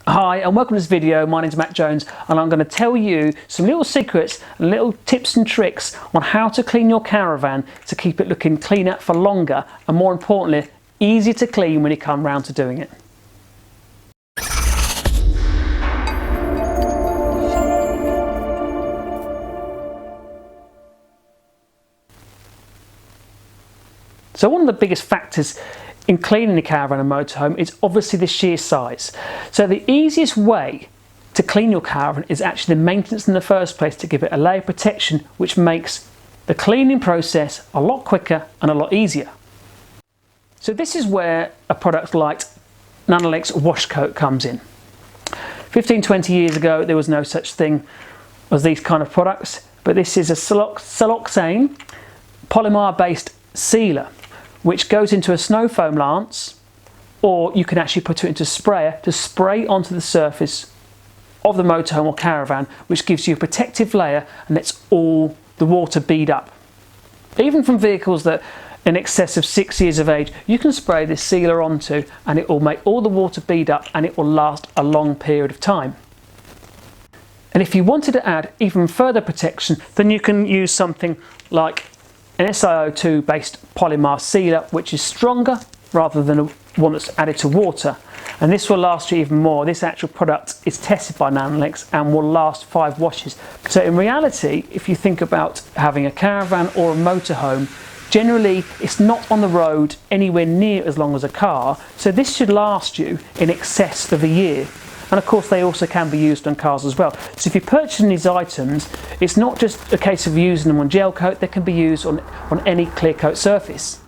Hi and welcome to this video. My name is Matt Jones and I'm going to tell you some little secrets and little tips and tricks on how to clean your caravan to keep it looking cleaner for longer and, more importantly, easier to clean when you come round to doing it. So one of the biggest factors in cleaning a caravan and motorhome is obviously the sheer size. So the easiest way to clean your caravan is actually the maintenance in the first place, to give it a layer of protection, which makes the cleaning process a lot quicker and a lot easier. So this is where a product like Nanolex wash coat comes in. 15-20 years ago there was no such thing as these kind of products, but this is a siloxane polymer based sealer which goes into a snow foam lance, or you can actually put it into a sprayer to spray onto the surface of the motorhome or caravan, which gives you a protective layer and lets all the water bead up. Even from vehicles that are in excess of 6 years of age, you can spray this sealer onto and it will make all the water bead up and it will last a long period of time. And if you wanted to add even further protection, then you can use something like an SiO2 based polymer sealer, which is stronger rather than one that's added to water, and this will last you even more. This actual product is tested by Nanolex and will last 5 washes. So in reality, if you think about having a caravan or a motorhome, generally it's not on the road anywhere near as long as a car, so this should last you in excess of a year. And of course they also can be used on cars as well. So if you're purchasing these items, it's not just a case of using them on gel coat, they can be used on any clear coat surface.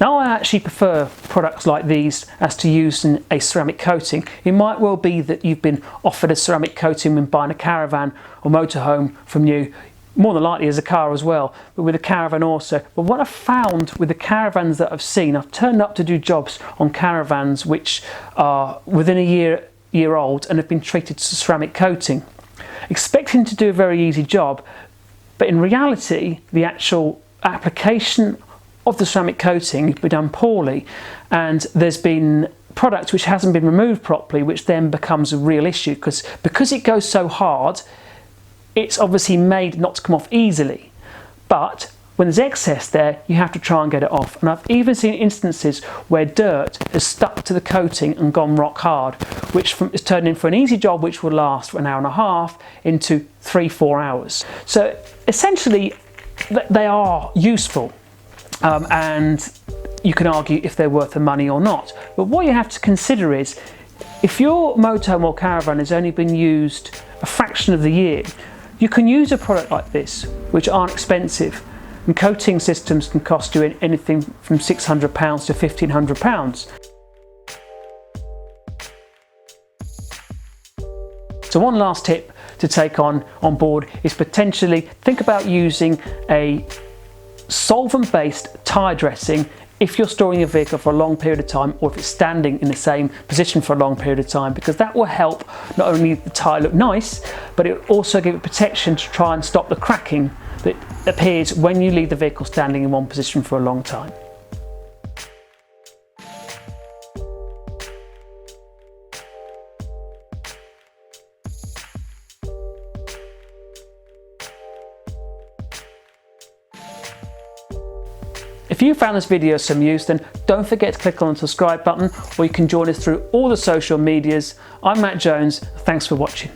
Now I actually prefer products like these as to using a ceramic coating. It might well be that you've been offered a ceramic coating when buying a caravan or motorhome from new, more than likely as a car as well, but with a caravan also. But what I've found with the caravans that I've seen, I've turned up to do jobs on caravans which are within a year old and have been treated to ceramic coating, expecting to do a very easy job, but in reality the actual application of the ceramic coating has been done poorly, and there's been product which hasn't been removed properly, which then becomes a real issue because it goes so hard. It's obviously made not to come off easily, but when there's excess there, you have to try and get it off. And I've even seen instances where dirt has stuck to the coating and gone rock hard, which is turned in for an easy job which will last for an hour and a half into 3-4 hours. So essentially they are useful, and you can argue if they're worth the money or not. But what you have to consider is, if your motorhome or caravan has only been used a fraction of the year, you can use a product like this, which aren't expensive. And coating systems can cost you anything from £600 to £1,500. So one last tip to take on board is potentially think about using a solvent-based tyre dressing if you're storing your vehicle for a long period of time, or if it's standing in the same position for a long period of time, because that will help not only the tyre look nice, but it will also give it protection to try and stop the cracking that appears when you leave the vehicle standing in one position for a long time. If you found this video of some use, then don't forget to click on the subscribe button, or you can join us through all the social medias. I'm Matt Jones, thanks for watching.